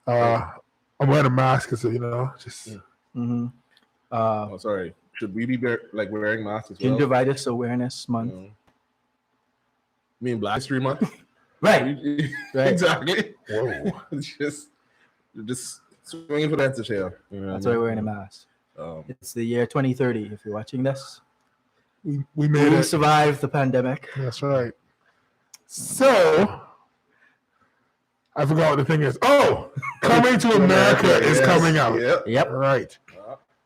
I'm wearing a mask because just Mm-hmm. Oh, sorry. Should we be wearing masks as well? Gingivitis Awareness Month. You mean Black History Month? Right. Right. Exactly. whoa. just swinging for that to share. That's why we're wearing a mask. It's the year 2030. If you're watching this, We we made it. survived the pandemic. That's right. So I forgot what the thing is. Oh, Coming to America is coming out. Yep. Right.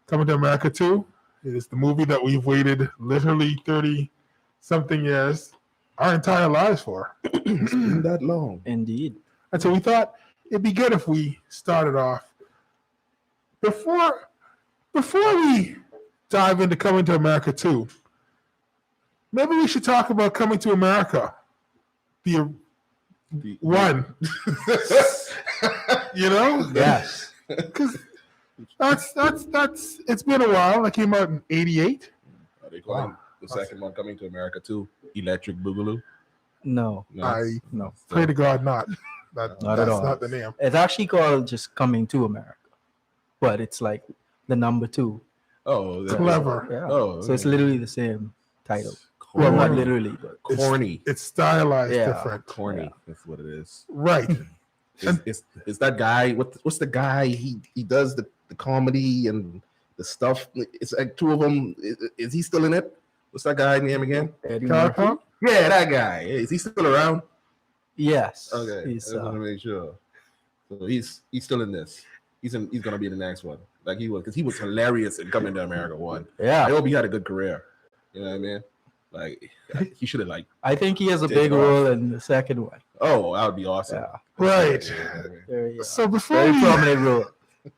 Coming to America 2. It is the movie that we've waited literally 30-something years, our entire lives for. It's been that long. Indeed. And so we thought it'd be good if we started off before we dive into Coming to America 2. Maybe we should talk about Coming to America, the one. Yes. Because that's it's been a while. That came out in '88. Are they calling the second one Coming to America too? Electric Boogaloo? No. I No. pray to God not. That's Not at all. not the name. It's actually called just Coming to America, but it's like the number 2. Oh, Clever. Yeah. Oh, So it's literally the same title. Corny. Well, not literally, but Corny. It's stylized Yeah. different. Corny. That's what it is. Right. It's that guy. What's the guy? He does the comedy and the stuff. It's like two of them. Is he still in it? What's that guy name again? Eddie Carrot Murphy? Top? Yeah, that guy. Is he still around? Yes. Okay, I He's, just want to make sure. So he's still in this. He's gonna be in the next one, like he was, because he was hilarious in Coming to America 1. I yeah. hope he had a good career. You know what I mean? Like he should have I think he has a Take big off. role in the second one. Oh, that would be awesome. Yeah. Right. There you go. So Very prominent role.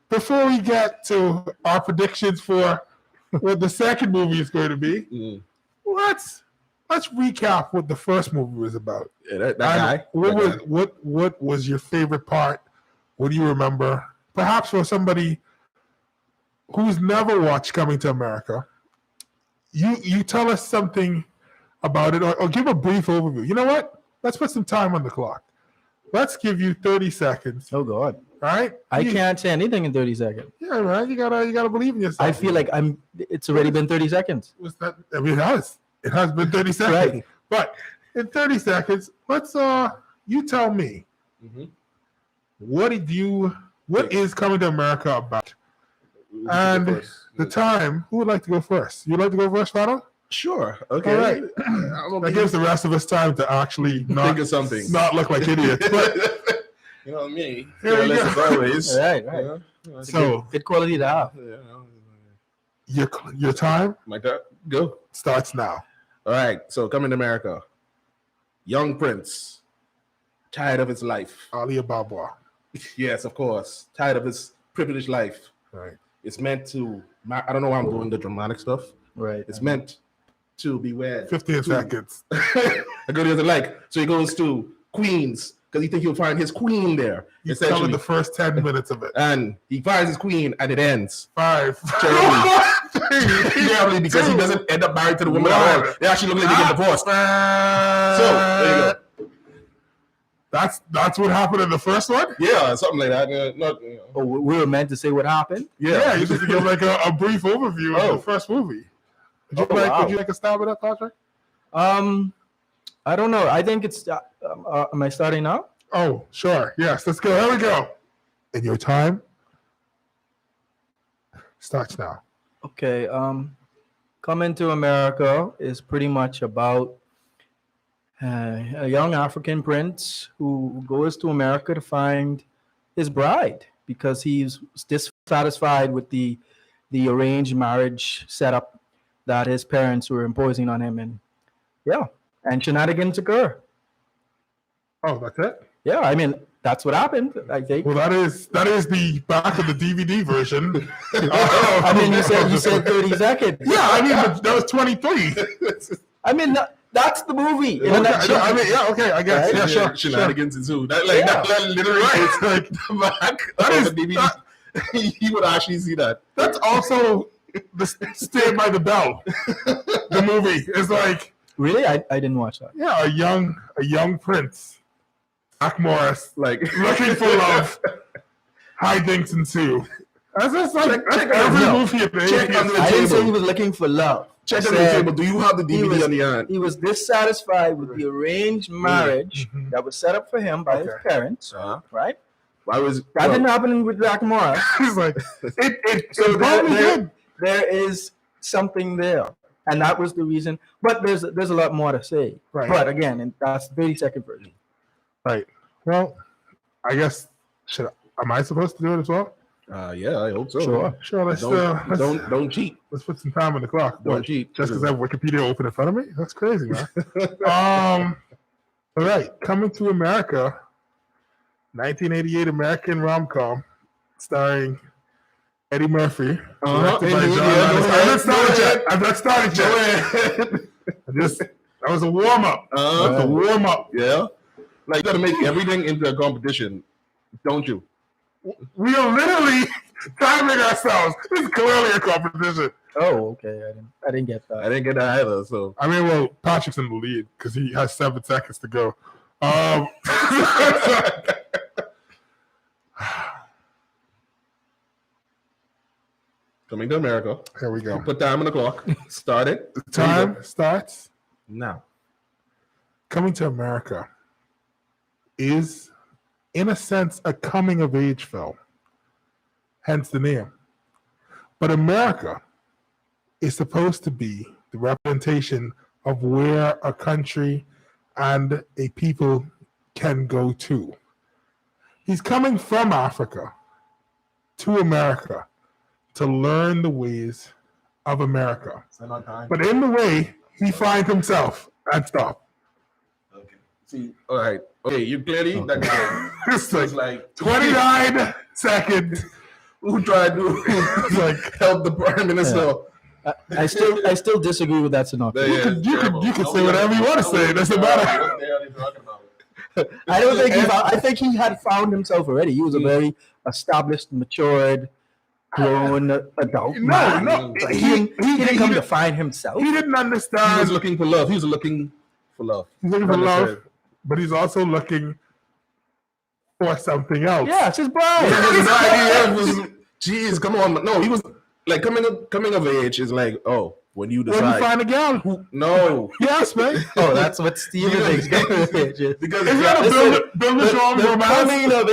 before we get to our predictions for what the second movie is going to be, Mm. let's recap what the first movie was about. Yeah, that guy. What was your favorite part? What do you remember? Perhaps for somebody who's never watched Coming to America, you tell us something about it, or give a brief overview. You know what? Let's put some time on the clock. Let's give you 30 seconds. Oh God. All right? I can't say anything in 30 seconds. Yeah, man. You gotta believe in yourself. I feel like it's already been 30 seconds. I mean, it has. It has been 30 seconds. Right. But in 30 seconds, let's you tell me, Mhm. what is Coming to America about? And the time, who would like to go first? You'd like to go first, Fado? Sure. Okay. All right. I'm That gives the rest of us time to actually think of something. not look like idiots. But You know me. Here we Careless go. as always. Right. Yeah. so Good quality to have. your time Like that. Go. starts now. All right. So Coming to America. Young prince. Tired of his life. Ali Ababa. Yes, of course. Tired of his privileged life. Right. It's meant to. I don't know why I'm doing the dramatic stuff. Right. It's meant to be wed. 15 seconds. I go to the like. So he goes to Queens because he thinks he'll find his queen there. You're telling Essentially. the first 10 minutes of it. And he finds his queen and it ends. 5. Terribly because he doesn't end up married to the woman at all. They actually look like they get divorced. So there you go. That's what happened in the first one? Yeah, something like that. Not, you know. Oh, we were meant to say what happened. Yeah, you just give like a brief overview of the first movie. Would you like a stab at that, Patrick? I don't know. I think it's. Am I starting now? Oh, sure. Yes, let's go. Here we go. And your time starts now. Okay. Coming to America is pretty much about a young African prince who goes to America to find his bride because he's dissatisfied with the arranged marriage setup that his parents were imposing on him, and shenanigans occur. Oh, that's it? Yeah, I mean that's what happened. I think. Well, that is the back of the DVD version. I mean, you said 30 seconds. Yeah, I mean, but that was 23. I mean, that's the movie. Okay, I mean, yeah, okay, I guess. Right? Yeah, sure. Shenanigans ensue. That literally Right. it's like the back That of is- the DVD. He would actually see that. That's also the Stand by the Bell. The movie is like, Really, I didn't watch that. yeah, a young prince, Zach Morris, Like looking for love, hijinks ensue. That's just like Check every no. movie of the Check 80s. under the I didn't say table. he was looking for love. Check I under the said table. Do you have the DVD on your hand? he was dissatisfied with the arranged marriage Mhm. that was set up for him by his Okay. parents, Uh-huh. right? Why was That didn't happen with Jack Morris. He's like, it So probably did. there is something there, and that was the reason. But there's a lot more to say. Right. But again, and that's the 32nd version. Right. Well, I guess am I supposed to do it as well? Yeah, I hope so. Sure. Let's Don't cheat. let's put some time on the clock. Don't What, cheat. just because I have Wikipedia open in front of me? That's crazy, man. All right. Coming to America, 1988 American rom-com starring Eddie Murphy. Directed by John Landis. I'm not starting yet. That was a warm-up. That was a warm-up. Yeah. Like, you got to make everything into a competition, don't you? We are literally timing ourselves. This is clearly a competition. Oh, okay. I didn't get I that. didn't get that either. So I mean, well, Patrick's in the lead because he has 7 seconds to go. coming to America. Here we go. Put time on the clock. Start it. The time starts. Now. Coming to America is, in a sense, a coming of age film, hence the name. But America is supposed to be the representation of where a country and a people can go to. He's coming from Africa to America to learn the ways of America. But in the way, he finds himself and stop. Okay. See, all right. Okay, you clearly that guy. It's It's like like 29 seconds. who tried to Like, help the prime minister. I still disagree with that synopsis. you can say whatever you want to say. It doesn't matter. What the hell are you talking about? I don't think I think he had found himself already. He was a very established, matured, grown adult. man. No. But he didn't come to find himself. He didn't He understand. was looking for love. He was looking for love. He's looking for love, but he's also looking for something else. Yeah, it's his bride. Jeez, come on. No, he was like coming of age is like, oh, when you When you decide. find a gal, No, yes, man. Oh, that's what Steven thinks. because Is that a build a strong the romance? coming of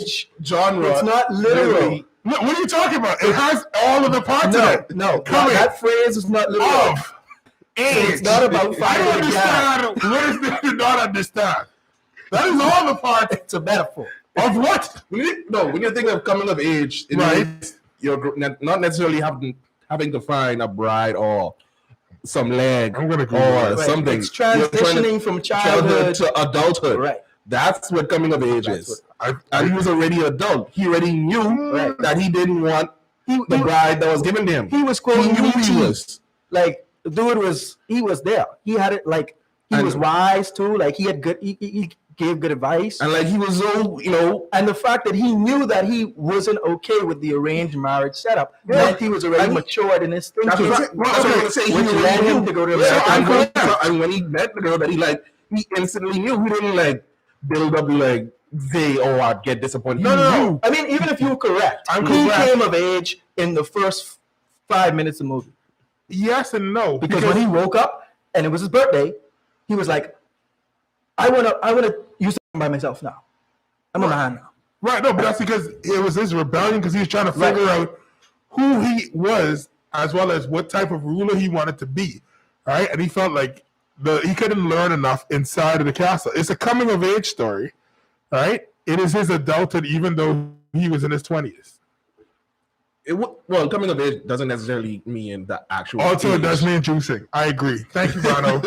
age. genre. It's not literal. What are you talking about? It has all of the parts of it. No, Coming that phrase is not literal. of age. It's not about I don't finding a gal. understand. What is there to not understand? That is all the parts It's a metaphor. of what? When you think of coming of age, it Right. means you're not necessarily having to find a bride or some leg I'm gonna go or with Right. something. It's You're trying to- transitioning from childhood. to adulthood. Right. That's what coming of age That's is. I And he was already an adult. He already knew Right. that he didn't want the bride that was given to him. He was He quoting knew he UT. was. Like the dude was there. He had it like he And- was wise too. Like he had good. He gave good advice. And like he was so, And the fact that he knew that he wasn't okay with the arranged marriage setup meant he was already And he- matured in his thinking. that's what I'm okay. going to say. He Which already led him knew. to go to Yeah, America. and when he met the girl that he instantly knew. He didn't like build up like I'd get disappointed. No, He no, knew. no. I mean, even if you're correct, I'm he correct. came of age in the first 5 minutes of the movie. yes and no. Because when he woke up and it was his birthday, he was like, I wanna use it by myself now. I'm a man now. right, no, but that's because it was his rebellion because he was trying to figure out who he was as well as what type of ruler he wanted to be. Right? And he felt like he couldn't learn enough inside of the castle. It's a coming of age story, right? It is his adulthood, even though he was in his 20s. Well, coming of age doesn't necessarily mean the actual. Also, it age. does mean juicing. I agree. Thank you, Vano.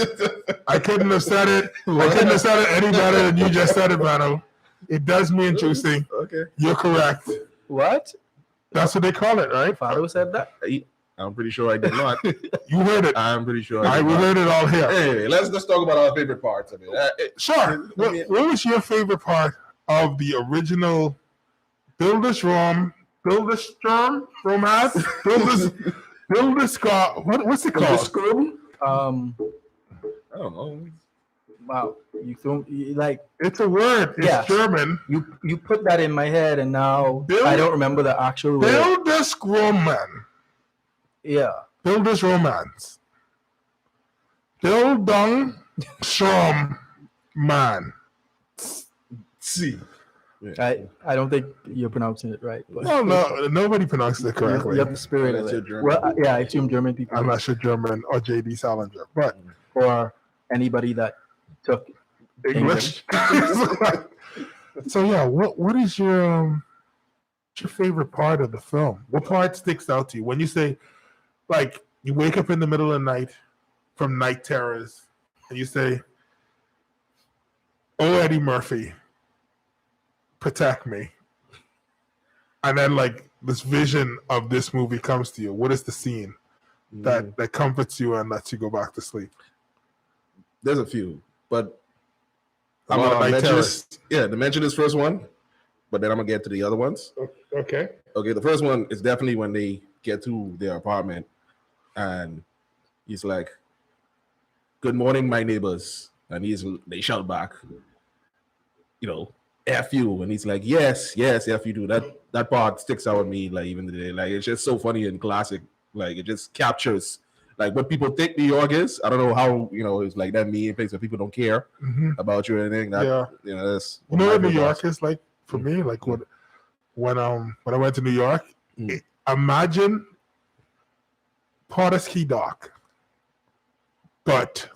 I couldn't have said it. I couldn't have said it any better than you just said it, Vano. It does mean juicing. Okay. You're correct. What? That's what they call it, right? Father said that? I'm pretty sure I did not. You heard it. I'm pretty sure. I did we not. heard it all here. Anyway, let's talk about our favorite parts of it. Sure. What was your favorite part of the original Build-A-Strom romance? Build-A-Scott. What's it called? Um, I don't know. Wow, like It's a word. It's Yes. German. you put that in my head, and now I don't remember the actual word. Bildungsroman. Yeah, Bildungsromans. Bildungsroman. See. I don't think you're pronouncing it right. But Well, no, nobody pronounces it correctly. you have the spirit of That's your it. German. Well, yeah, I assume German people I'm not sure German or J.D. Salinger, but or anybody that took English. So yeah, what is your favorite part of the film? What part sticks out to you when you say, like, you wake up in the middle of the night from night terrors and you say, "Oh, Eddie Murphy, protect me," and then like this vision of this movie comes to you? What is the scene that comforts you and lets you go back to sleep? There's a few, but I'm I'm on gonna night mention terrors. to mention this first one, but then I'm gonna get to the other ones. Okay. Okay, the first one is definitely when they get to their apartment and he's like, "Good morning, my neighbors," and they shout back, "F you," and he's like, "Yes, F you do." That part sticks out with me, like even today. Like it's just so funny and classic. Like it just captures like what people think New York is. I don't know how it's like that mean place where people don't care about you or anything. That's You know what New York is like for me? Like when I went to New York, imagine Potter's Dock, but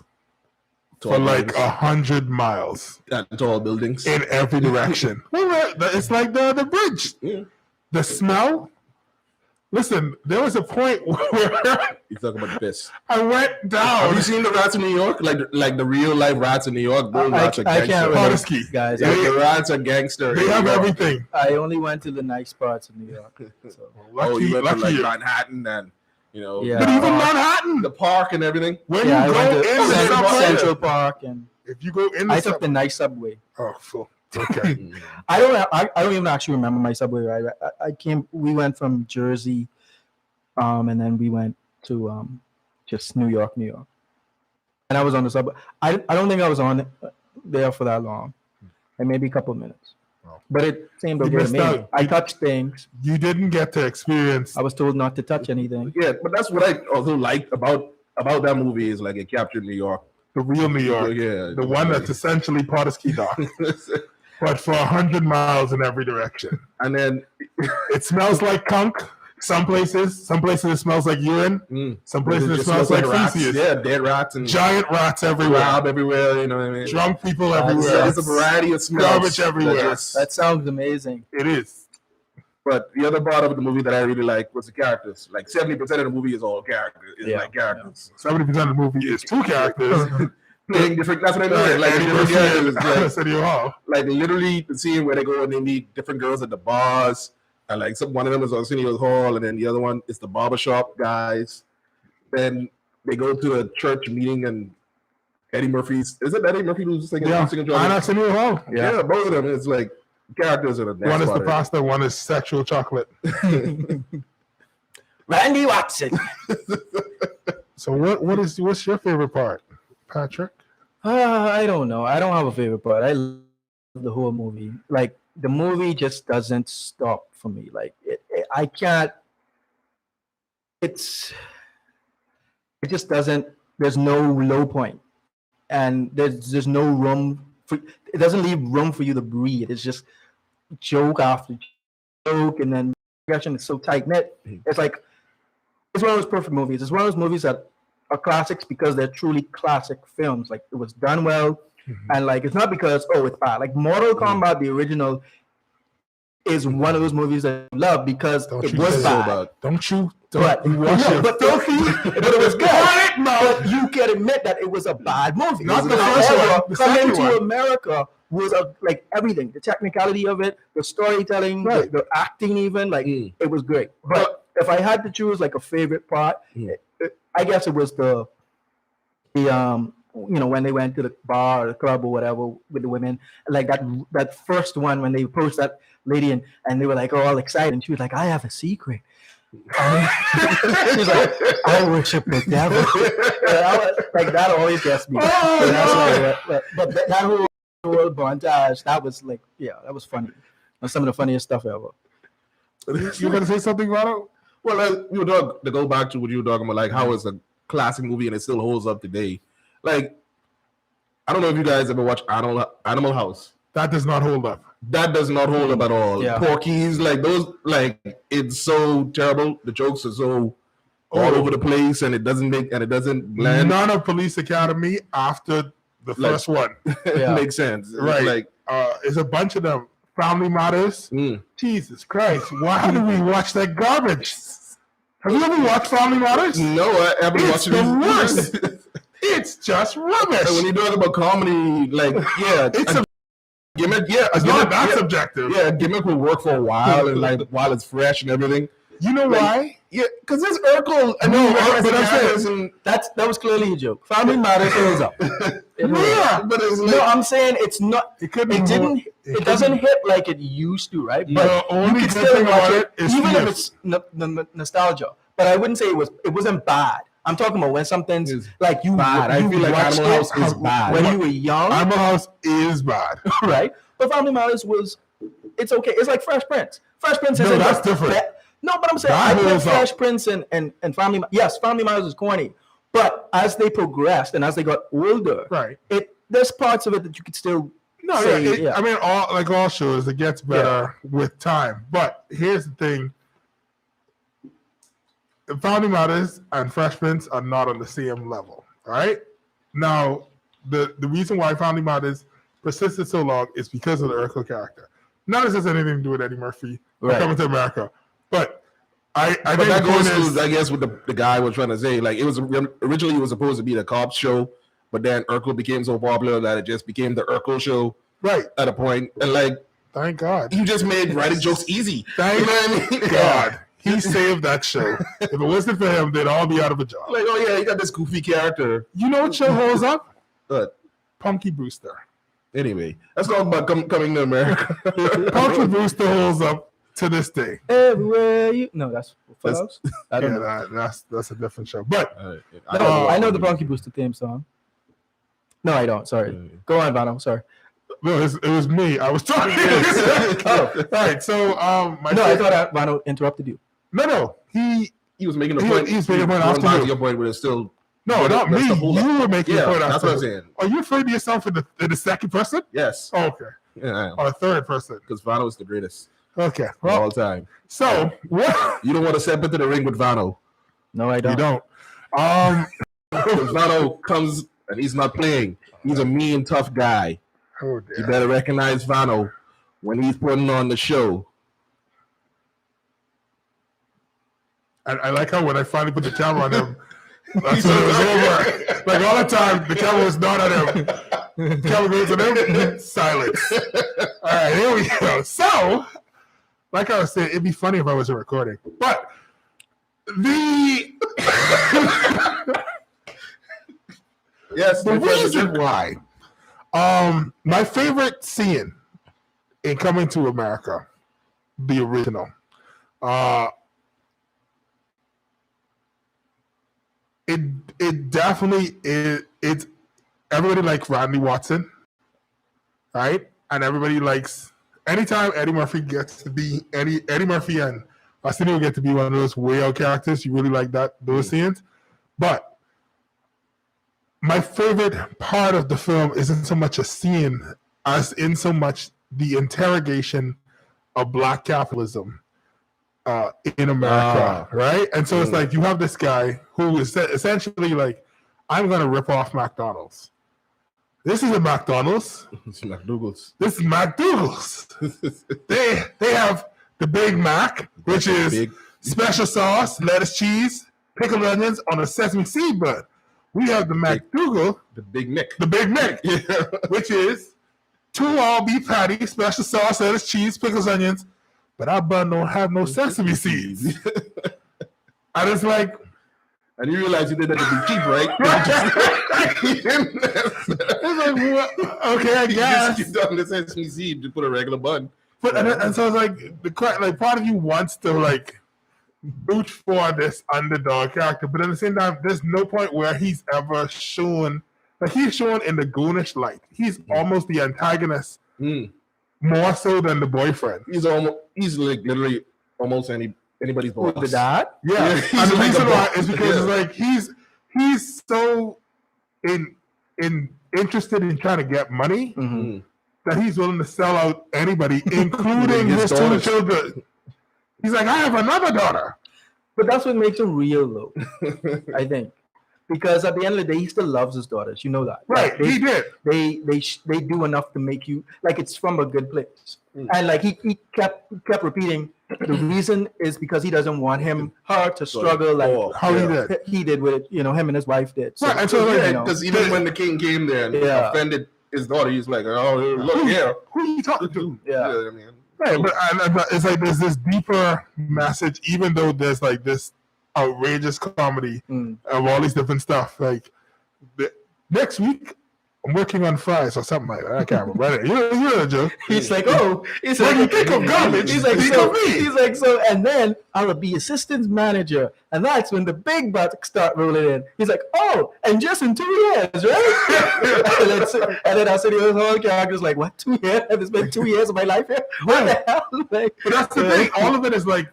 for like 100 miles tall buildings in every direction. Well, it's like the bridge. Yeah. The smell. Listen, there was a point where You talk about the piss. I went down. Have you seen the rats in New York? Like the real life rats in New York? Those rats are I can't gangster. relate, guys. Like, the rats are gangster. They in have New York. everything. I only went to the nice parts of New York. So. You went to like you. Manhattan and Yeah. But even the Manhattan, park and everything. when Yeah, I you went go to in the subway, Central Park, and if you go in the I took subway, the nice subway. oh, full. Okay. I don't even actually remember my subway ride. We went from Jersey, and then we went to just New York, and I was on the subway. I don't think I was on there for that long, like maybe a couple of minutes. Wow. But it seemed You okay to missed me. out. I touched things. You didn't get to experience I was told not to touch anything. Yeah, but that's what I also liked about that movie is like it captured New York. the real New York, Yeah, the one that's essentially Potter's Dock, but for 100 miles in every direction. And then It smells like conch. Some places it smells like urine. Some places it just smells like rats. feces. Yeah, dead rats and Giant rats everywhere. rob everywhere. You know what I mean? Drunk people That's- everywhere. It's a variety of smells. Garbage everywhere. That sounds amazing. It is. But the other part of the movie that I really like was the characters. Like 70% of the movie is all characters. It's like characters. 70% of the movie is two characters. Playing different. That's what I mean. Like different characters. Like, Arsenio Hall. like literally the scene where they go and they meet different girls at the bars. And like one of them is Arsenio Hall, and then the other one is the barbershop guys. Then they go to a church meeting, and Eddie Murphy's. Is it Eddie Murphy who's singing? Yeah, singing and Arsenio Hall. yeah, both of them. It's like characters are the next One is the part of it. pasta, one is sexual chocolate. Randy Watson. So what's your favorite part, Patrick? I don't know. I don't have a favorite part. I love the whole movie. Like the movie just doesn't stop for me. Like I can't. It just doesn't. There's no low point, and there's no room for. It doesn't leave room for you to breathe. It's just joke after joke, and then progression is so tight knit. It's like it's one of those perfect movies. It's one of those movies that are classics because they're truly classic films. Like it was done well, and like it's not because it's bad. Like Mortal Kombat, the original, is one of those movies that I love because Don't it you was say bad. Don't you? But watch it. but don't you? But it was good. But you can admit that it was a bad movie. Not the However, first one, the Coming second to one. America was like everything, the technicality of it, the storytelling, Right. the acting, even like it was great. But if I had to choose like a favorite part, I guess it was the when they went to the bar or the club or whatever with the women, like that first one when they approached that lady and they were like all excited and she was like, I have a secret. She's like, I worship the devil. Like that always gets me. So that's like, but that whole montage, that was like, yeah, that was funny. That's some of the funniest stuff ever. You gonna say something about it? Well, you were to go back to what you were talking about, like how it's a classic movie and it still holds up today. Like, I don't know if you guys ever watch Animal House. That does not hold up. That does not hold up at all. Yeah. Porky's, like those, like it's so terrible. The jokes are so all over the place, and it doesn't blend. None of Police Academy after the first one. Yeah. Makes sense, Right. Like, it's a bunch of them. Family Matters. Jesus Christ. Why do we watch that garbage? Have you ever watched Family Matters? no, I haven't It's watched the it. worst. It's just rubbish. And when you talk about comedy, like It's a gimmick, it's not that subjective. Yeah, a gimmick will work for a while, and like while it's fresh and everything. You know Like, why? Yeah, because it's Urkel. I know, but I'm saying That was clearly a joke. Family Matters holds up. Yeah, but it's like, No, I'm saying it's not. It couldn't. It doesn't hit like it used to, right? But The only you good can still thing watch about it, it is even if Fierce. it's nostalgia. But I wouldn't say it wasn't bad. I'm talking about when something's It's like you. bad. I you feel like watched Animal it House is bad. when you were young, Animal House is bad. right? But Family Matters it's okay. It's like Fresh Prince. Fresh Prince is No, that's different. No, but I'm saying That I put holds up. Fresh Prince and Family. Yes, Family Matters is corny, but as they progressed and as they got older, Right. there's parts of it that you could still No, say. I mean, all shows, it gets better with time. But here's the thing: Family Matters and Fresh Prince are not on the same level. All right. Now, the reason why Family Matters persisted so long is because of the Urkel character. Not as it has anything to do with Eddie Murphy or Right. Coming to America, but I but think that the point goes is, to, I guess, what the guy was trying to say. Like, it was originally it was supposed to be the cop show, but then Urkel became so popular that it just became the Urkel show right. at a point. And like, Thank God. you just made writing jokes easy. Thank You know what I mean? God. He saved that show. If it wasn't for him, they'd all be out of a job. Like, oh yeah, you got this goofy character. You know what show holds up? But Punky Brewster. anyway, let's talk about coming to America. Punky Brewster holds up to this day. Everywhere you. No, that's Full That's- House. I don't know. That's a different show. But I know the Punky Brewster theme song. No, I don't. Sorry. Go on, Vano. Sorry. no, it was me. I was talking. Oh. All right. So my No, I thought Vano interrupted you. no. he was making a He- point. he's making a point Going after back you. to your point, but it's still No, not me. that's the whole- You were making a point. that's after what I'm me. saying. Are you afraid of yourself in the second person? Yes, Oh, okay. yeah, Or third person? because Vano is the greatest Okay. of Well, all time. so what? You don't want to step into the ring with Vano. No, I You don't. don't. Because Vano comes and he's not playing. He's a mean, tough guy. Oh You dear. better recognize Vano when he's putting on the show. I like how when I finally put the camera on him, that's when it was over. Like all the time, the camera was not on him. The camera goes on him, silence. All right, here we go. So, like I was saying, it'd be funny if I wasn't recording. But Yes, the reason why, my favorite scene in Coming to America, the original, it definitely is. It's everybody likes Rodney Watson, right? And everybody likes anytime Eddie Murphy gets to be Eddie Murphy and Arsenio get to be one of those way out characters. You really like those scenes, but my favorite part of the film isn't so much a scene as in so much the interrogation of black capitalism in America, right? And so it's like you have this guy who is essentially like, I'm going to rip off McDonald's. This isn't McDonald's. It's McDougal's. This is McDougal's. they have the Big Mac, which is Big. special sauce, lettuce, cheese, pickled onions on a sesame seed bun. We have the McDougal, The Big Nick. the Big Mac, which is 2 all beef patties, special sauce, lettuce, cheese, pickles, onions, but our bun don't have no sesame seeds. And it's like, And you realize you did that to be cheap, right? it's like what? Okay, I guess. You done the sesame seed to put a regular bun. But and so it's like part of you wants to like root for this underdog character, but at the same time, there's no point where he's ever shown like he's shown in the goonish light. He's almost the antagonist more so than the boyfriend. He's like literally almost anybody's boss. With the dad? Yeah. Yeah, And the like reason a why boss. is because Yeah. it's like he's so interested in trying to get money that he's willing to sell out anybody, including his two daughters. children. He's like, I have another daughter. But that's what makes him real, though. I think, because at the end of the day, he still loves his daughters. You know that, Right, Like, he did. they do enough to make you like it's from a good place. And like he kept repeating, the reason is because he doesn't want her to struggle like How he did. he did with it. Him and his wife did. So, Right, and so like, Yeah, you know. because even when the king came there and Yeah. offended his daughter, he's like, "Oh, look here." who are you talking to? Yeah. I mean, Right, but it's like there's this deeper message, even though there's like this outrageous comedy of all these different stuff. Like next week, I'm working on fries or something like that. I can't remember. You know the joke. He's like, he's When like, you think of garbage, he's like, think so, of me. he's like, so, and then I'll be assistant manager, and that's when the big bucks start rolling in. He's like, and just in 2 years, right? and then I said, his whole character's like, what, 2 years? It's been 2 years of my life here. What the hell? Like, But that's the thing. All of it is like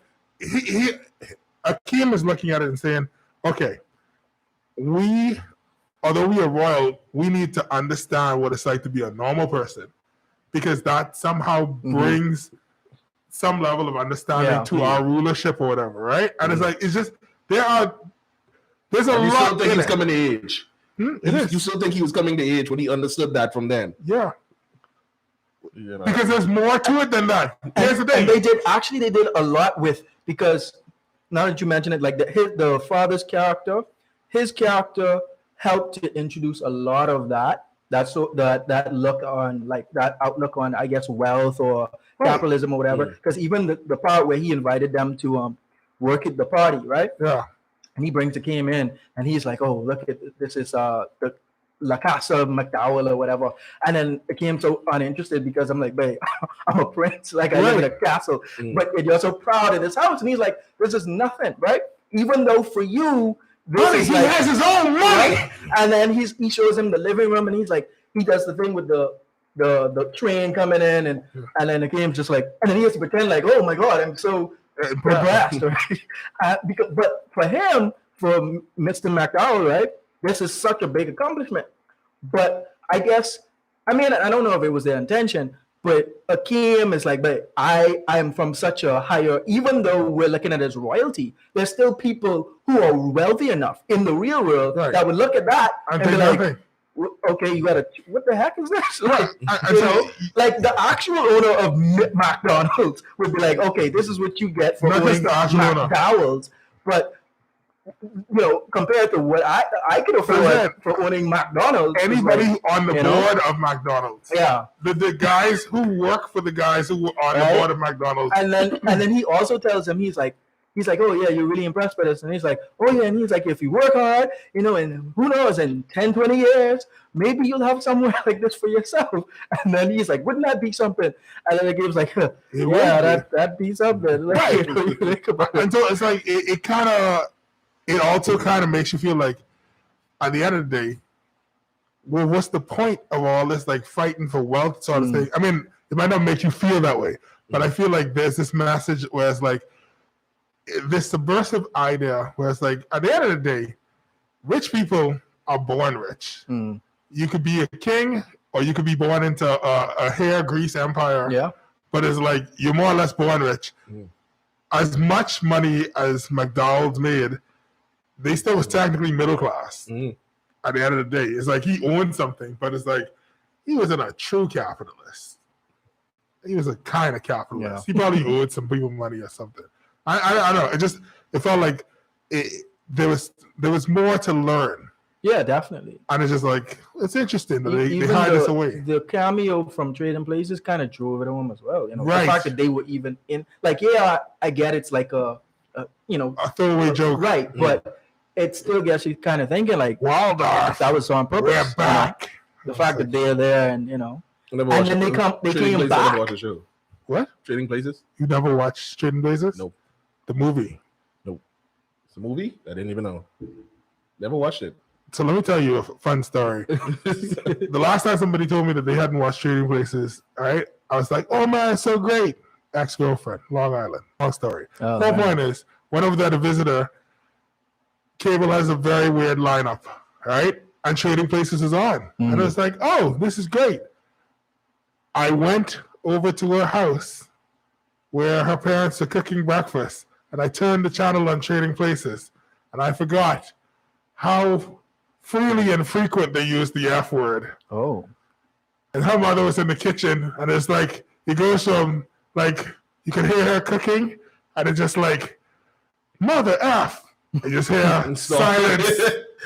Akeem is looking at it and saying, okay, although we are royal, we need to understand what it's like to be a normal person, because that somehow brings some level of understanding to our rulership or whatever, right? And it's like, it's just, there's a you still lot think in he's it. coming to age? You still think he was coming to age when he understood that from then? Yeah, You know? because there's more to it than that. Here's the thing. And they did a lot with, because now that you mention it, like the father's character, his character helped to introduce a lot of that look on, like that outlook on, I guess, wealth or capitalism or whatever. Because even the part where he invited them to work at the party, right? Yeah. And he brings the Kim in, and he's like, "Oh, look at this is the La Casa McDowell or whatever." And then Kim's so uninterested because I'm like, "Babe, I'm a prince. Like I live in a castle, but you're so proud of this house." And he's like, "This is nothing, right? Even though for you, this is He like, has his own money. right?" And then he shows him the living room, and he's like, he does the thing with the train coming in, and then the Kim's just like, and then he has to pretend like, "Oh my God, I'm so." Progressed, right? But for him, for Mr. McDowell, right, this is such a big accomplishment. But I guess, I mean, I don't know if it was their intention, but Akeem is like, but I am from such a higher, even though we're looking at it as royalty, there's still people who are wealthy enough in the real world that would look at that and be like, okay, you gotta, what the heck is this? Like, you know, like the actual owner of McDonald's would be like, okay, this is what you get for owning McDowell's. But, you know, compared to what I could afford for owning McDonald's. Anybody on the board of McDonald's. Yeah. The guys who work for the guys who were on the board of McDonald's. And then he also tells him, he's like, oh yeah, you're really impressed by this. And he's like, oh yeah, and he's like, if you work hard, you know, and who knows, in 10, 20 years, maybe you'll have somewhere like this for yourself. And then he's like, wouldn't that be something? And then the game's like, that'd be something. Like, right. You know, you think about it. And so it's like, it also kind of makes you feel like, at the end of the day, well, what's the point of all this, like, fighting for wealth sort of thing? I mean, it might not make you feel that way, but I feel like there's this message where it's like, this subversive idea where it's like, at the end of the day, rich people are born rich. You could be a king or you could be born into a hair grease empire. Yeah. But it's like, you're more or less born rich. As much money as McDonald's made, they still was technically middle class. At the end of the day, it's like he owned something, but it's like he wasn't a true capitalist. He was a kind of capitalist. He probably owed some people money or something. I don't know. It felt like there was more to learn. Yeah, definitely. And it's just like, it's interesting that they Even hide this away. The cameo from Trading Places kind of drove it home as well. You know, Right. the fact that they were even in, like, yeah, I get it's like a throwaway joke, right? But it still gets you kind of thinking, like, Waldorf, that was on purpose. we're back. The fact that they're there, and you know, and then they came back. Watch the show. What? Trading Places? You never watched Trading Places? Nope. The movie. Nope. It's a movie? I didn't even know. Never watched it. So let me tell you a fun story. The last time somebody told me that they hadn't watched Trading Places, all right, I was like, oh man, it's so great. Ex-girlfriend, Long Island. Long story. Oh, Whole man. point is, went over there to visit her. Cable has a very weird lineup, right? And Trading Places is on. And I was like, oh, this is great. I went over to her house where her parents are cooking breakfast, and I turned the channel on Trading Places, and I forgot how freely and frequent they use the F word. Oh. And her mother was in the kitchen, and it's like, it goes from, like, you can hear her cooking, and it's just like, mother F. You just hear silence.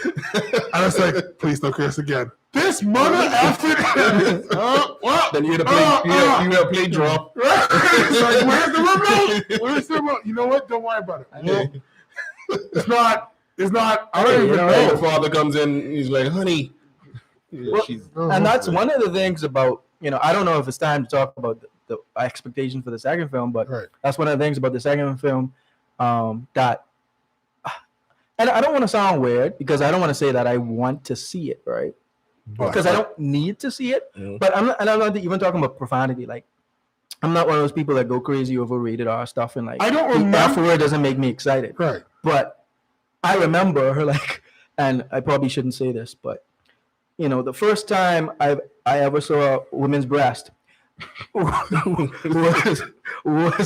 And it's like, please don't curse again. This mother effing. What? Then you had to play, you had to play draw. It's like, where's the remote? Where's the remote? You know what? Don't worry about it. It's not, I don't even know. The father comes in, he's like, honey. Well, and that's one of the things about, I don't know if it's time to talk about the expectation for the second film, but that's one of the things about the second film that, and I don't want to sound weird because I don't want to say that I want to see it, right? Because I don't need to see it. But I'm not even talking about profanity. Like, I'm not one of those people that go crazy over rated R stuff and like, I don't remember. The F word doesn't make me excited. Right. But I remember her like, and I probably shouldn't say this, but the first time I ever saw a woman's breast was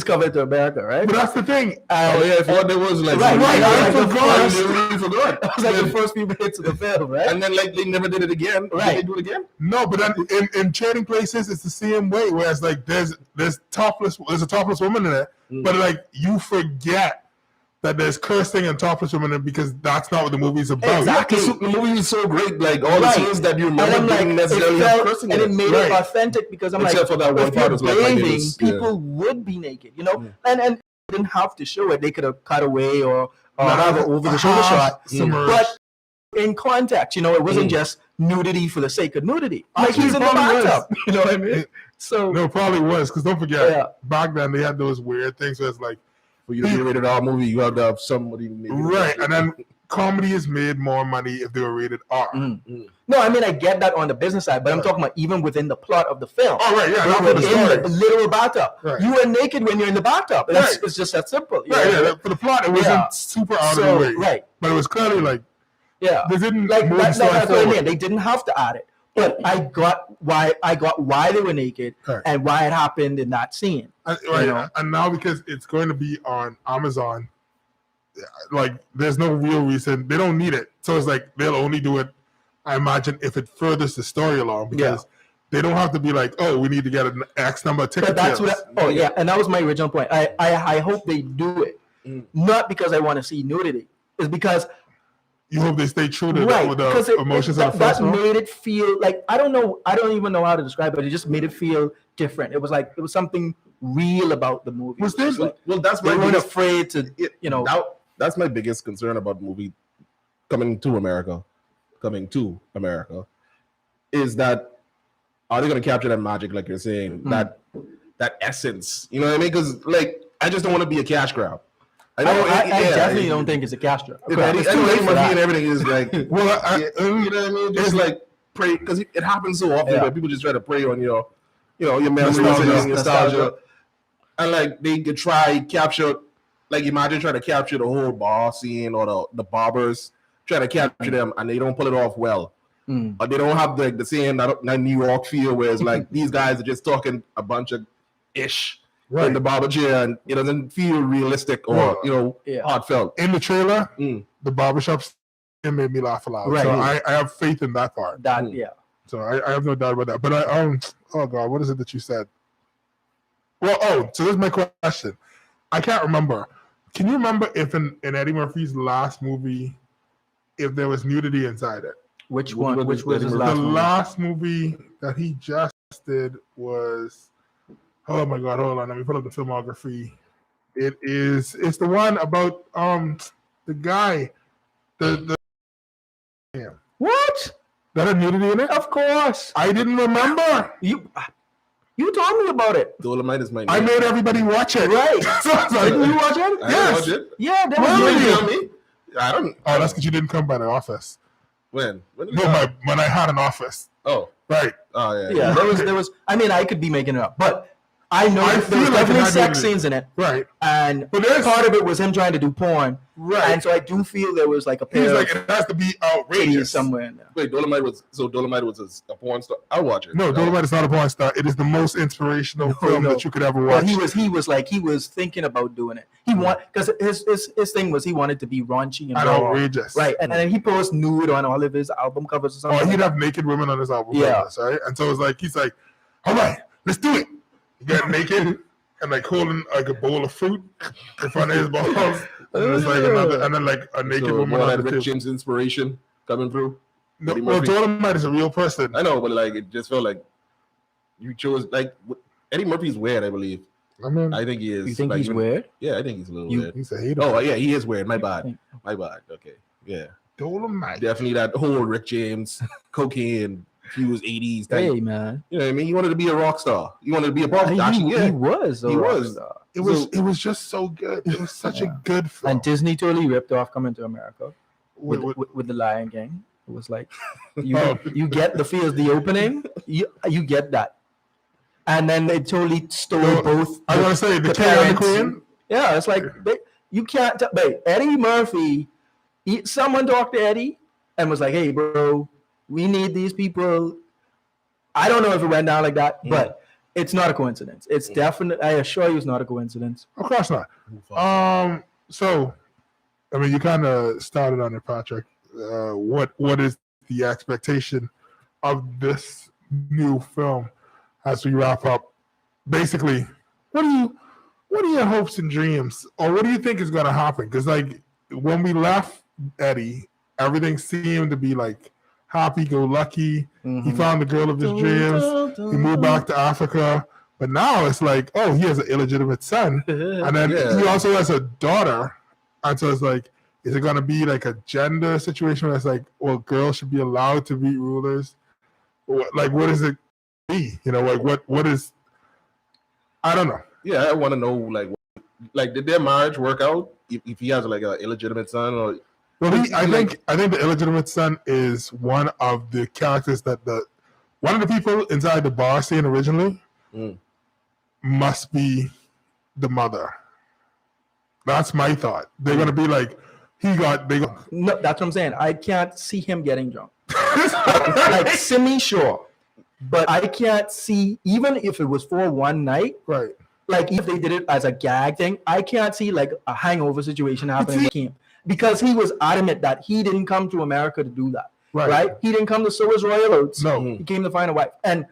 coming to America, right? But that's the thing. I thought there was like, I forgot. It was like the first few minutes of the film, right? And then like they never did it again. Right. Did they do it again? No, but then in Trading Places, it's the same way. Whereas like there's a topless woman in it, but like you forget that there's cursing and topless women in it because that's not what the movie's about. Exactly. The movie is so great, like all the scenes that you remember and didn't necessarily have cursing in and it made it authentic because I'm Except for that one if part you're was like bathing, this, people would be naked, and they didn't have to show it. They could have cut away or have an over the shoulder shot. But in context, it wasn't just nudity for the sake of nudity. Like he's in the bathtub. You know what I mean? So no, it probably was because don't forget back then they had those weird things where it's like for you to be a rated R movie, you have to have somebody right, and then comedy has made more money if they were rated R. No, I mean I get that on the business side, but I'm talking about even within the plot of the film. Oh right, yeah, not for the in story. the literal bathtub. Right. You are naked when you're in the bathtub. It's just that simple. Right, for the plot, it wasn't super out of the way. Right, but it was clearly like they didn't like move that's the story what I forward. mean. They didn't have to add it, but I got why they were naked and why it happened in that scene. And now because it's going to be on Amazon, like there's no real reason they don't need it. So it's like they'll only do it, I imagine, if it furthers the story along because they don't have to be like, oh, we need to get an X number of ticket But that's sales. and that was my original point. I hope they do it, not because I want to see nudity. It's because you hope they stay true to the emotions of the first that one. made it feel like I don't even know how to describe it. It just made it feel different. It was something real about the movie. Was this that's they my weren't biggest, afraid to that's my biggest concern about the movie coming to America, is that are they going to capture that magic like you're saying, that essence? You know what I mean? Because like I just don't want to be a cash grab. I definitely don't think it's a Castro. And everything is like, you know what I mean? Just like pray because it happens so often where people just try to prey on your memories and nostalgia, and like they could try capture, like imagine trying to capture the whole bar scene or the barbers, try to capture them, and they don't pull it off well, or they don't have the same that New York feel where it's like these guys are just talking a bunch of ish. Right. In the barber chair, and it doesn't feel realistic or heartfelt. In the trailer, the barbershop it made me laugh a lot. Right. So I have faith in that part. So I have no doubt about that. But oh god, what is it that you said? Well, so this is my question. I can't remember. Can you remember if in Eddie Murphy's last movie, if there was nudity inside it? Which one? Which was his last movie? The last movie that he just did was. Oh my god, hold on. Let me pull up the filmography. It's the one about the guy. The What? That had nudity in it? Of course. I didn't remember. You told me about it. Dolomite is my name. I made everybody watch it. Right. So I was like, didn't you watch it? Yes. Watch it? Yeah, You didn't tell me. I don't. Oh, that's because you didn't come by the office. When No, when I had an office. Oh, right. Oh yeah. Yeah, there was. I mean, I could be making it up, but I know I there was feel like definitely it had sex been- scenes in it, Right. and But there's part of it was him trying to do porn, right. and so I do feel there was like a He was pair like, of it has to be titties outrageous. somewhere in there. Wait, Dolomite was a porn star. I'll watch it. No, Dolomite is not a porn star. It is the most inspirational film that you could ever watch. But he was thinking about doing it. He because his thing was he wanted to be raunchy and And raw. outrageous. Right, and then he posed nude on all of his album covers or something. Or he'd like have naked women on his album Yeah. covers, right? And so it's like he's like, all right, let's do it. He got naked and like holding like a bowl of fruit in front of his balls. And there's like another, and then like a naked So woman more on that the Rick table. James inspiration coming through. No, Eddie well, Murphy. Dolomite is a real person. I know, but like it just felt like you chose like Eddie Murphy's weird. I believe. I mean, I think he is. You think like, he's even- weird? Yeah, I think he's a little weird. he's a hater. Oh yeah, he is weird. My bad. My bad. Okay. Yeah. Dolomite. Definitely that whole Rick James cocaine fused 80s type. Hey man, You know what I mean? He wanted to be a rock star. He wanted to be a pop star. he Yeah. was. He was. It was just so good. It was such a good film. And Disney totally ripped off Coming to America With- with the Lion King. It was like you Oh. you get the feels, the opening, you get that, and then they totally stole No, both. I want to say the king and the parents. queen. Yeah, it's like you can't. Eddie Murphy. Someone talked to Eddie and was like, "Hey, bro, we need these people." I don't know if it went down like that, but it's not a coincidence. It's definitely. I assure you, it's not a coincidence. Of course not. So, I mean, you kind of started on it, Patrick. What is the expectation of this new film as we wrap up? Basically, what are your hopes and dreams, or what do you think is going to happen? Because like when we left Eddie, everything seemed to be like happy-go-lucky. He found the girl of his dreams. He moved back to Africa. But now it's like, oh, he has an illegitimate son. And then he also has a daughter. And so it's like, is it going to be like a gender situation where it's like, well, girls should be allowed to be rulers? Like, what does it be? You know, like what is, I don't know. Yeah, I want to know like did their marriage work out? If he has like an illegitimate son, or Well, I think the illegitimate son is one of the characters that one of the people inside the bar scene originally must be the mother. That's my thought. They're gonna be like, they got. No, that's what I'm saying. I can't see him getting drunk. Like Simi, sure, but I can't see, even if it was for one night. Right. Like if they did it as a gag thing, I can't see like a hangover situation happening with him, because he was adamant that he didn't come to America to do that. Right? He didn't come to sow his royal oats. No. He came to find a wife. And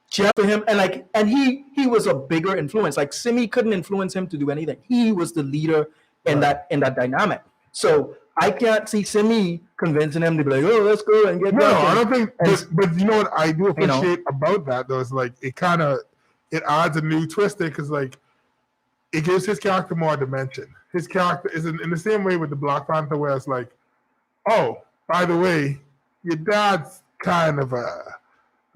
Jeff for him, and he was a bigger influence. Like Simi couldn't influence him to do anything. He was the leader in that dynamic. So I can't see Simi convincing him to be like, oh, let's go and get No, drunk. I don't think. But you know what I do You know. appreciate about that though is like it adds a new twist there, because like it gives his character more dimension. His character is in the same way with the Black Panther, where it's like, oh, by the way, your dad's kind of a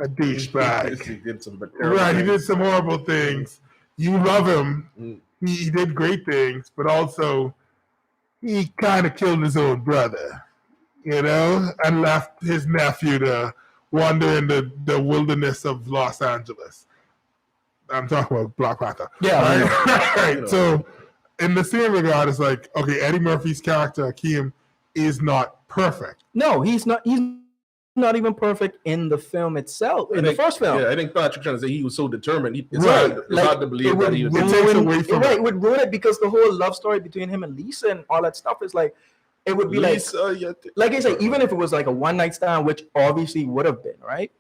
douchebag. He did some Right, he did some horrible things. You love him. He did great things, but also he kind of killed his own brother, you know, and left his nephew to wander in the wilderness of Los Angeles. I'm talking about Black Panther. Yeah. Right. Right. So in the same regard, it's like, okay, Eddie Murphy's character, Akeem, is not perfect. No, he's not. He's not even perfect in the film itself. In the first film, Yeah, I think Patrick trying to say he was so determined. It's Right. hard to believe that he was. It takes away from right, it. it would ruin it, because the whole love story between him and Lisa and all that stuff is like, it would be like I say, even if it was like a one night stand, which obviously would have been, right?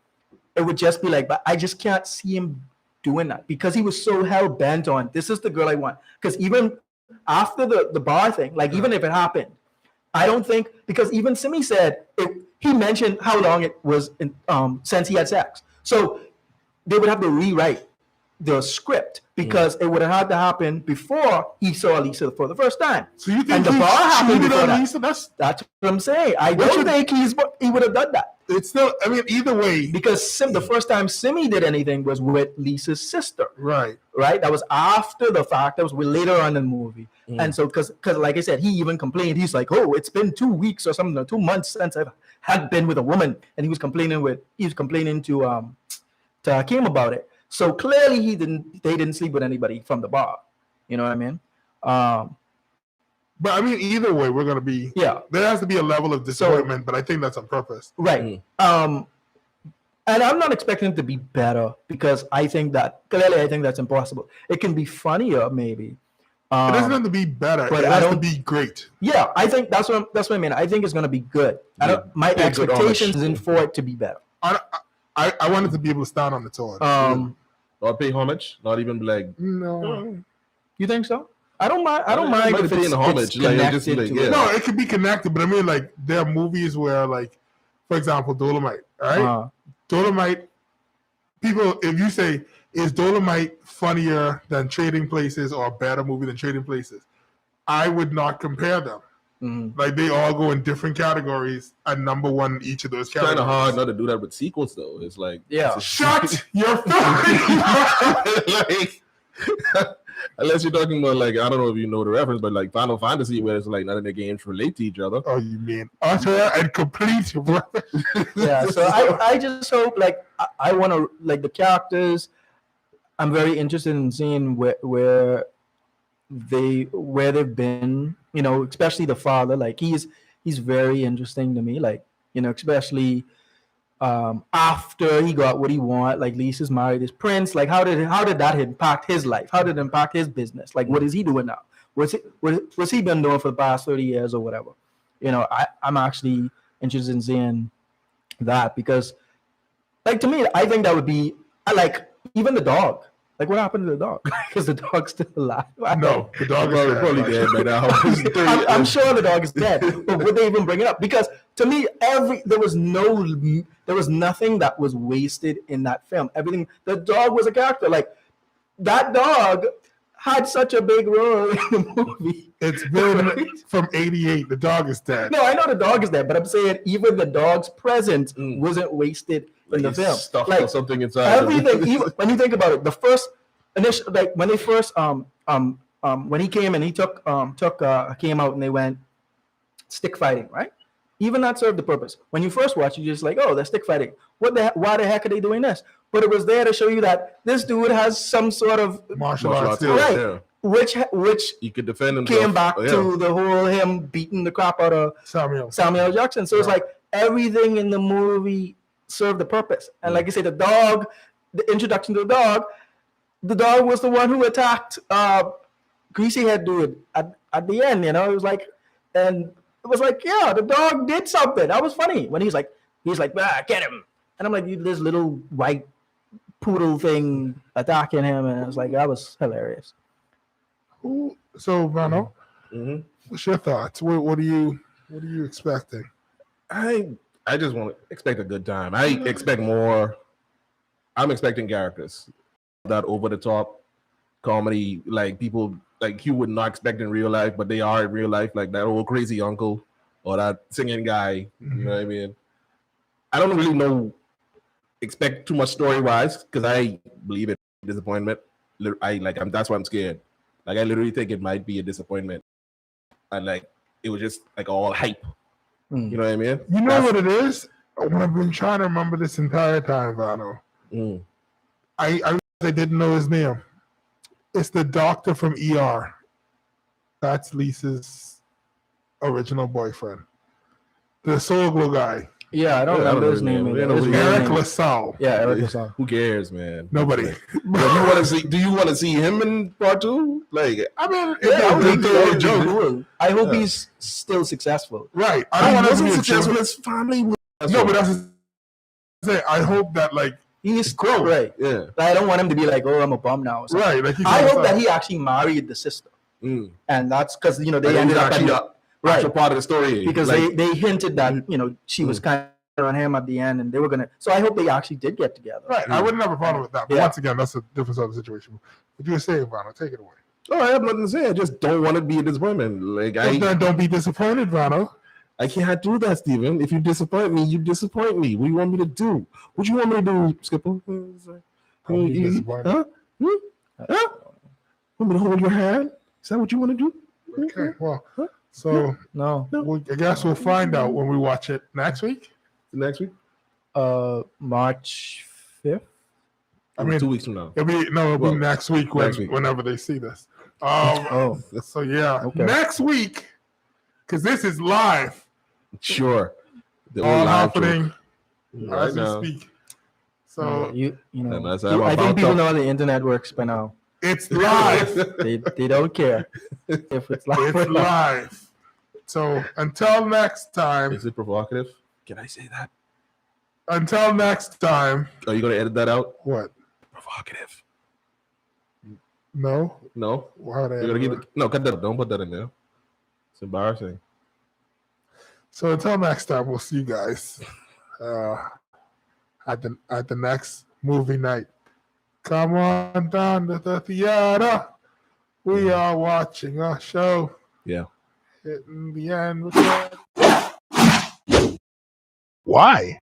It would just be like, but I just can't see him doing that, because he was so hell bent on, this is the girl I want. Because even after the bar thing, like even if it happened, I don't think, because even Simi said he mentioned how long it was since he had sex, so they would have to rewrite the script because it would have had to happen before he saw Lisa for the first time. So you think And the he bar happened cheated before on that. Lisa? That's what I'm saying. I don't think he would have done that. It's still. I mean, either way, Because the first time Simi did anything was with Lisa's sister. right? That was after the fact. That was later on in the movie. And so, because like I said, he even complained. He's like, "Oh, it's been 2 weeks or something, or 2 months since I've had been with a woman," and he was complaining to Hakeem about it. So clearly, they didn't sleep with anybody from the bar. You know what I mean? But I mean, either way, we're gonna be. Yeah. There has to be a level of disappointment, but I think that's on purpose. Right. And I'm not expecting it to be better because I think that's impossible. It can be funnier, maybe. It doesn't have to be better. But it has to be great. Yeah, I think that's what I mean. I think it's going to be good. My expectations isn't for it to be better. I want it to be able to stand on its own. Not pay homage, not even be like. No. You think so? I don't mind if it's homage. No, it could be connected, but I mean, like, there are movies where, like, for example, Dolomite, right? Dolomite, people, if you say, is Dolomite funnier than Trading Places or a better movie than Trading Places, I would not compare them. Like, they all go in different categories, and number one in each of those categories. It's kind of hard not to do that with sequels, though. It's like, shut your face. Like, unless you're talking about, like, I don't know if you know the reference, but like Final Fantasy, where it's like none of the games relate to each other. Oh, you mean utter and complete, brother? Yeah. So I just hope, like, I want to, like, the characters. I'm very interested in seeing where they've been, you know, especially the father. Like, he's very interesting to me, like, you know, especially after he got what he wanted, like Lisa's married his prince. Like, how did that impact his life? How did it impact his business? Like, what is he doing now? What's he been doing for the past 30 years or whatever? You know, I'm actually interested in seeing that because, like, to me, I think that would be, like, even the dog. Like, what happened to the dog? Because the dog's still alive. No, the dog is probably dead by now. I'm sure the dog is dead, but would they even bring it up? Because to me, there was nothing that was wasted in that film. Everything, the dog was a character. Like, that dog had such a big role in the movie. It's been from '88. The dog is dead. No, I know the dog is dead, but I'm saying even the dog's presence wasn't wasted in the film. Stuffed like, or something inside. Everything. Even when you think about it, the first initial, like, when they first when he came and he came out and they went stick fighting, right? Even that served the purpose. When you first watch, you're just like, oh, they're stick fighting. Why the heck are they doing this? But it was there to show you that this dude has some sort of martial arts, right? Yeah. Which he could defend himself. Came back to the whole him beating the crap out of Samuel Jackson. So it's like everything in the movie served the purpose. And like I said, the introduction to the dog was the one who attacked Greasy Head dude at the end. You know, it was like, and it was like, yeah, the dog did something. That was funny when he's like, get him. And I'm like, this little white poodle thing attacking him, and I was like, that was hilarious. So, Vano, what's your thoughts? What are you expecting? I just want to expect a good time. I expect more. I'm expecting characters that over the top comedy, like people like you would not expect in real life, but they are in real life, like that old crazy uncle or that singing guy. You know what I mean? I don't really expect too much story wise because I believe it disappointment. That's why I'm scared. Like, I literally think it might be a disappointment, and like it was just like all hype. You know what I mean? You know what it is? I've been trying to remember this entire time, Vano. I didn't know his name. It's the doctor from ER. That's Lisa's original boyfriend. The Soul Glow guy. Yeah, I don't remember his name. Eric LaSalle. Yeah, Eric LaSalle. Who cares, man? Nobody. Do you want to see him in part 2? Like, I mean, I hope he's still successful. Right. I don't want to be successful. His family. No, but that's I hope that, like, he's cool, right? Yeah. I don't want him to be like, oh, I'm a bum now. Or something. Right. Like, I hope that he actually married the sister, and that's because they ended up actually part of the story because they hinted that she was kind on him at the end, and they were gonna. So I hope they actually did get together. Right. I wouldn't have a problem with that. But Yeah. once again, that's a different sort of situation. What you were saying, Vano, take it away. Oh, I have nothing to say. I just don't want to be a disappointment. Like Well, then don't be disappointed, Vano. I can't do that, Steven. If you disappoint me, you disappoint me. What do you want me to do? What do you want me to do, Skipper? Don't be disappointed. Huh? Huh? Want me to hold your hand? Is that what you want to do? Okay, well, so No. I guess we'll find out when we watch it next week. Next week? March 5th. I mean, 2 weeks from now. it'll be next week, whenever they see this. So yeah, Okay. next week, because this is live, Sure. The all old live happening Right as we now. speak. So you know, And that's I about think people up. know how the internet works by now. it's live. They don't care if it's live. It's live. So until next time. Is it provocative? Can I say that? Until next time. Are you going to edit that out? What? Provocative. No. No? How You're gonna keep it? No, cut that. Don't put that in there. It's embarrassing. So until next time, we'll see you guys at the next movie night. Come on down to the theater. We are watching a show. Yeah. Hitting the end. Why?